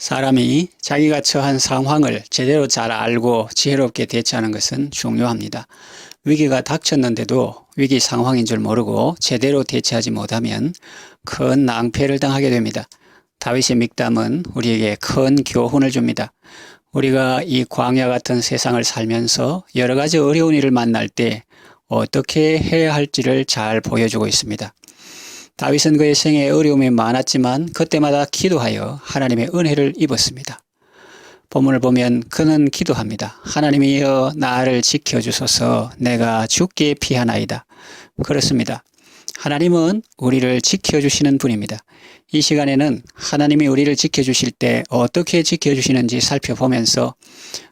사람이 자기가 처한 상황을 제대로 잘 알고 지혜롭게 대처하는 것은 중요합니다. 위기가 닥쳤는데도 위기 상황인 줄 모르고 제대로 대처하지 못하면 큰 낭패를 당하게 됩니다. 다윗의 믹담은 우리에게 큰 교훈을 줍니다. 우리가 이 광야 같은 세상을 살면서 여러 가지 어려운 일을 만날 때 어떻게 해야 할지를 잘 보여주고 있습니다. 다윗은 그의 생애에 어려움이 많았지만 그때마다 기도하여 하나님의 은혜를 입었습니다. 본문을 보면 그는 기도합니다. 하나님이여 나를 지켜주소서 내가 죽게 피하나이다. 그렇습니다. 하나님은 우리를 지켜주시는 분입니다. 이 시간에는 하나님이 우리를 지켜주실 때 어떻게 지켜주시는지 살펴보면서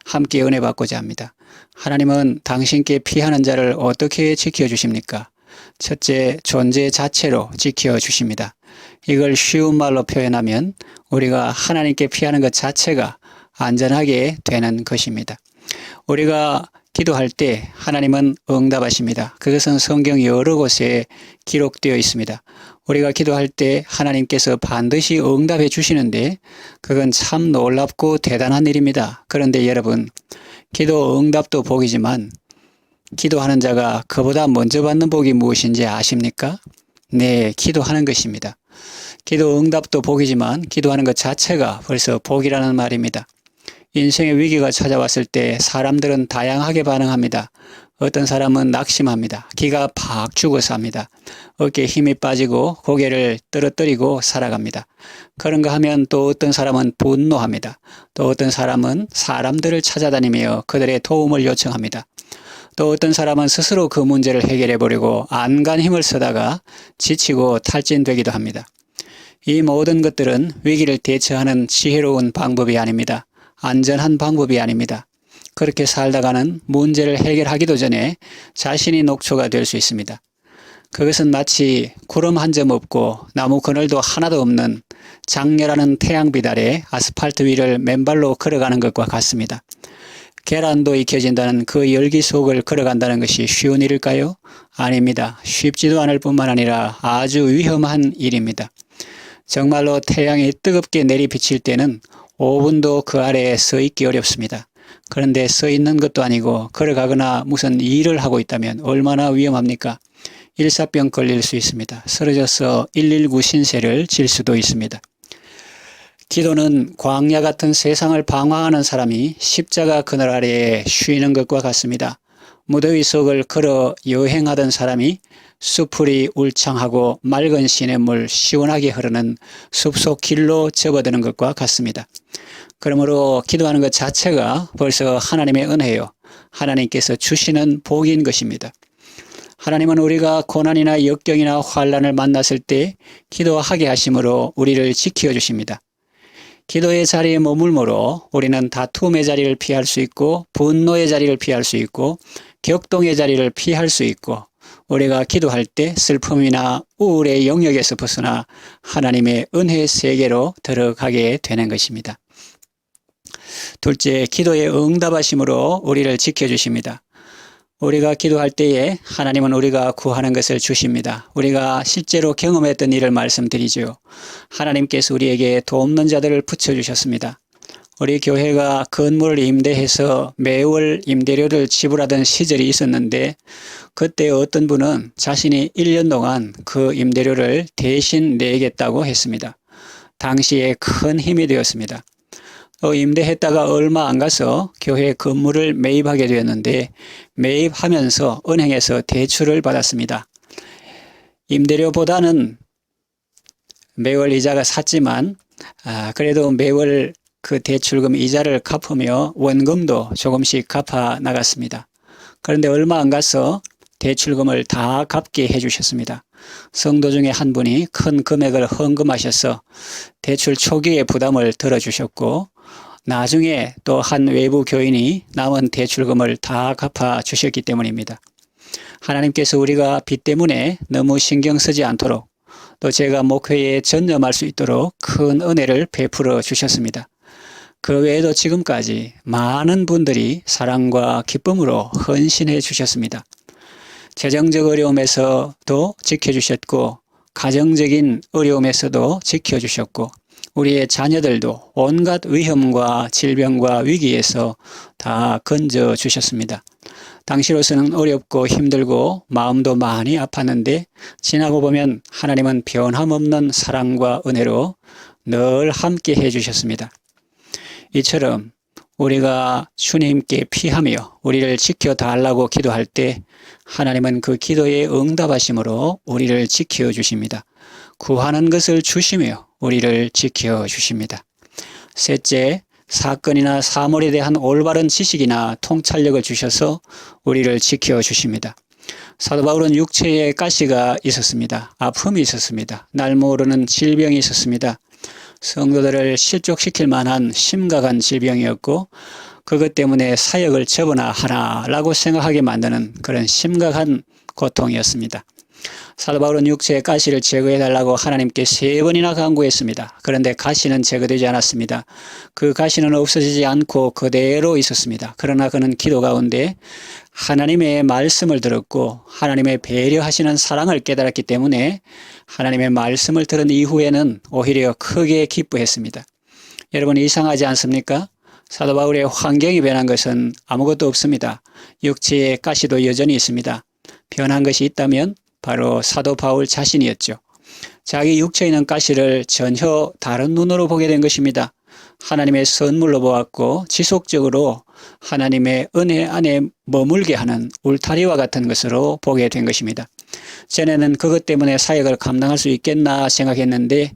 함께 은혜 받고자 합니다. 하나님은 당신께 피하는 자를 어떻게 지켜주십니까? 첫째, 존재 자체로 지켜주십니다. 이걸 쉬운 말로 표현하면 우리가 하나님께 피하는 것 자체가 안전하게 되는 것입니다. 우리가 기도할 때 하나님은 응답하십니다. 그것은 성경 여러 곳에 기록되어 있습니다. 우리가 기도할 때 하나님께서 반드시 응답해 주시는데 그건 참 놀랍고 대단한 일입니다. 그런데 여러분, 기도 응답도 복이지만 기도하는 자가 그보다 먼저 받는 복이 무엇인지 아십니까? 네, 기도하는 것입니다. 기도 응답도 복이지만 기도하는 것 자체가 벌써 복이라는 말입니다. 인생의 위기가 찾아왔을 때 사람들은 다양하게 반응합니다. 어떤 사람은 낙심합니다. 기가 팍 죽어서 합니다. 어깨에 힘이 빠지고 고개를 떨어뜨리고 살아갑니다. 그런가 하면 또 어떤 사람은 분노합니다. 또 어떤 사람은 사람들을 찾아다니며 그들의 도움을 요청합니다. 또 어떤 사람은 스스로 그 문제를 해결해 보려고 안간 힘을 쓰다가 지치고 탈진되기도 합니다. 이 모든 것들은 위기를 대처하는 지혜로운 방법이 아닙니다. 안전한 방법이 아닙니다. 그렇게 살다가는 문제를 해결하기도 전에 자신이 녹초가 될 수 있습니다. 그것은 마치 구름 한 점 없고 나무 그늘도 하나도 없는 장렬하는 태양빛 아래 아스팔트 위를 맨발로 걸어가는 것과 같습니다. 계란도 익혀진다는 그 열기 속을 걸어간다는 것이 쉬운 일일까요? 아닙니다. 쉽지도 않을 뿐만 아니라 아주 위험한 일입니다. 정말로 태양이 뜨겁게 내리비칠 때는 5분도 그 아래에 서 있기 어렵습니다. 그런데 서 있는 것도 아니고 걸어가거나 무슨 일을 하고 있다면 얼마나 위험합니까? 일사병 걸릴 수 있습니다. 쓰러져서 119 신세를 질 수도 있습니다. 기도는 광야 같은 세상을 방황하는 사람이 십자가 그늘 아래에 쉬는 것과 같습니다. 무더위 속을 걸어 여행하던 사람이 수풀이 울창하고 맑은 시냇물 시원하게 흐르는 숲속 길로 접어드는 것과 같습니다. 그러므로 기도하는 것 자체가 벌써 하나님의 은혜요. 하나님께서 주시는 복인 것입니다. 하나님은 우리가 고난이나 역경이나 환난을 만났을 때 기도하게 하심으로 우리를 지켜주십니다. 기도의 자리에 머물므로 우리는 다툼의 자리를 피할 수 있고 분노의 자리를 피할 수 있고 격동의 자리를 피할 수 있고 우리가 기도할 때 슬픔이나 우울의 영역에서 벗어나 하나님의 은혜의 세계로 들어가게 되는 것입니다. 둘째, 기도의 응답하심으로 우리를 지켜주십니다. 우리가 기도할 때에 하나님은 우리가 구하는 것을 주십니다. 우리가 실제로 경험했던 일을 말씀드리죠. 하나님께서 우리에게 돕는 자들을 붙여주셨습니다. 우리 교회가 건물을 임대해서 매월 임대료를 지불하던 시절이 있었는데 그때 어떤 분은 자신이 1년 동안 그 임대료를 대신 내겠다고 했습니다. 당시에 큰 힘이 되었습니다. 임대했다가 얼마 안 가서 교회 건물을 매입하게 되었는데 매입하면서 은행에서 대출을 받았습니다. 임대료보다는 매월 이자가 샀지만 그래도 매월 그 대출금 이자를 갚으며 원금도 조금씩 갚아 나갔습니다. 그런데 얼마 안 가서 대출금을 다 갚게 해주셨습니다. 성도 중에 한 분이 큰 금액을 헌금하셔서 대출 초기의 부담을 들어주셨고 나중에 또 한 외부 교인이 남은 대출금을 다 갚아 주셨기 때문입니다. 하나님께서 우리가 빚 때문에 너무 신경 쓰지 않도록 또 제가 목회에 전념할 수 있도록 큰 은혜를 베풀어 주셨습니다. 그 외에도 지금까지 많은 분들이 사랑과 기쁨으로 헌신해 주셨습니다. 재정적 어려움에서도 지켜주셨고 가정적인 어려움에서도 지켜주셨고 우리의 자녀들도 온갖 위험과 질병과 위기에서 다 건져 주셨습니다. 당시로서는 어렵고 힘들고 마음도 많이 아팠는데 지나고 보면 하나님은 변함없는 사랑과 은혜로 늘 함께 해주셨습니다. 이처럼 우리가 주님께 피하며 우리를 지켜달라고 기도할 때 하나님은 그 기도에 응답하심으로 우리를 지켜주십니다. 구하는 것을 주시며 우리를 지켜주십니다. 셋째, 사건이나 사물에 대한 올바른 지식이나 통찰력을 주셔서 우리를 지켜주십니다. 사도 바울은 육체에 가시가 있었습니다. 아픔이 있었습니다. 날 모르는 질병이 있었습니다. 성도들을 실족시킬 만한 심각한 질병이었고 그것 때문에 사역을 접어나 하나라고 생각하게 만드는 그런 심각한 고통이었습니다. 사도 바울은 육체의 가시를 제거해달라고 하나님께 3번이나 간구했습니다. 그런데 가시는 제거되지 않았습니다. 그 가시는 없어지지 않고 그대로 있었습니다. 그러나 그는 기도 가운데 하나님의 말씀을 들었고 하나님의 배려하시는 사랑을 깨달았기 때문에 하나님의 말씀을 들은 이후에는 오히려 크게 기뻐했습니다. 여러분 이상하지 않습니까? 사도 바울의 환경이 변한 것은 아무것도 없습니다. 육체의 가시도 여전히 있습니다. 변한 것이 있다면 바로 사도 바울 자신이었죠. 자기 육체에 있는 가시를 전혀 다른 눈으로 보게 된 것입니다. 하나님의 선물로 보았고 지속적으로 하나님의 은혜 안에 머물게 하는 울타리와 같은 것으로 보게 된 것입니다. 전에는 그것 때문에 사역을 감당할 수 있겠나 생각했는데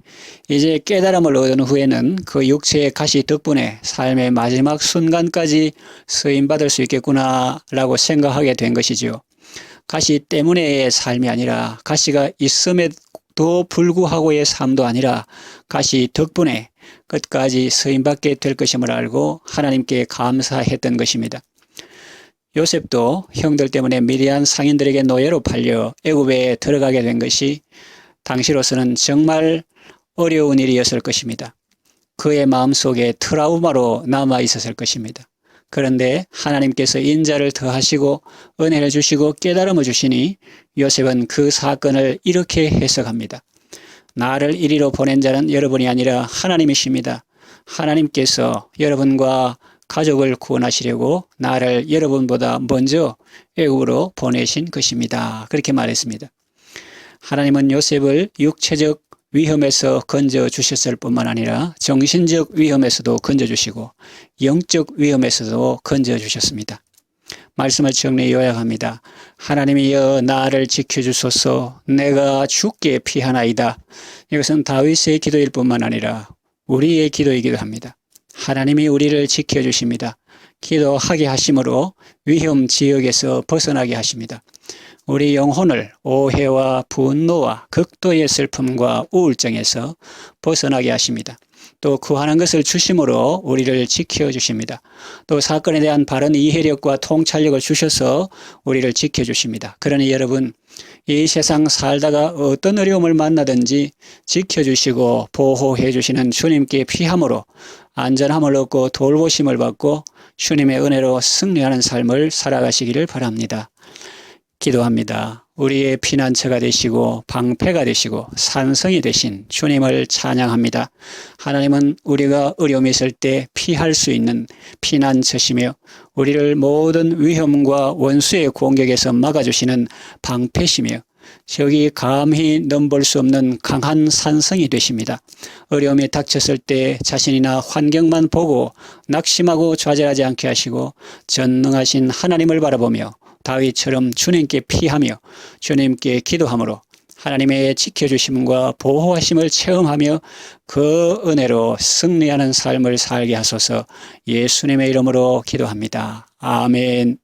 이제 깨달음을 얻은 후에는 그 육체의 가시 덕분에 삶의 마지막 순간까지 쓰임받을 수 있겠구나 라고 생각하게 된 것이죠. 가시 때문에의 삶이 아니라 가시가 있음에도 불구하고의 삶도 아니라 가시 덕분에 끝까지 쓰임받게 될 것임을 알고 하나님께 감사했던 것입니다. 요셉도 형들 때문에 미디안 상인들에게 노예로 팔려 애굽에 들어가게 된 것이 당시로서는 정말 어려운 일이었을 것입니다. 그의 마음속에 트라우마로 남아 있었을 것입니다. 그런데 하나님께서 인자를 더하시고 은혜를 주시고 깨달음을 주시니 요셉은 그 사건을 이렇게 해석합니다. 나를 이리로 보낸 자는 여러분이 아니라 하나님이십니다. 하나님께서 여러분과 가족을 구원하시려고 나를 여러분보다 먼저 애굽으로 보내신 것입니다. 그렇게 말했습니다. 하나님은 요셉을 육체적 위험에서 건져주셨을 뿐만 아니라 정신적 위험에서도 건져주시고 영적 위험에서도 건져주셨습니다. 말씀을 정리해 요약합니다. 하나님이여 나를 지켜주소서 내가 죽게 피하나이다. 이것은 다윗의 기도일 뿐만 아니라 우리의 기도이기도 합니다. 하나님이 우리를 지켜주십니다. 기도하게 하심으로 위험 지역에서 벗어나게 하십니다. 우리 영혼을 오해와 분노와 극도의 슬픔과 우울증에서 벗어나게 하십니다. 또 구하는 것을 주심으로 우리를 지켜주십니다. 또 사건에 대한 바른 이해력과 통찰력을 주셔서 우리를 지켜주십니다. 그러니 여러분 이 세상 살다가 어떤 어려움을 만나든지 지켜주시고 보호해 주시는 주님께 피함으로 안전함을 얻고 돌보심을 받고 주님의 은혜로 승리하는 삶을 살아가시기를 바랍니다. 기도합니다. 우리의 피난처가 되시고 방패가 되시고 산성이 되신 주님을 찬양합니다. 하나님은 우리가 어려움이 있을 때 피할 수 있는 피난처시며 우리를 모든 위험과 원수의 공격에서 막아주시는 방패시며 저기 감히 넘볼 수 없는 강한 산성이 되십니다. 어려움이 닥쳤을 때 자신이나 환경만 보고 낙심하고 좌절하지 않게 하시고 전능하신 하나님을 바라보며 다윗처럼 주님께 피하며 주님께 기도함으로 하나님의 지켜주심과 보호하심을 체험하며 그 은혜로 승리하는 삶을 살게 하소서 예수님의 이름으로 기도합니다. 아멘.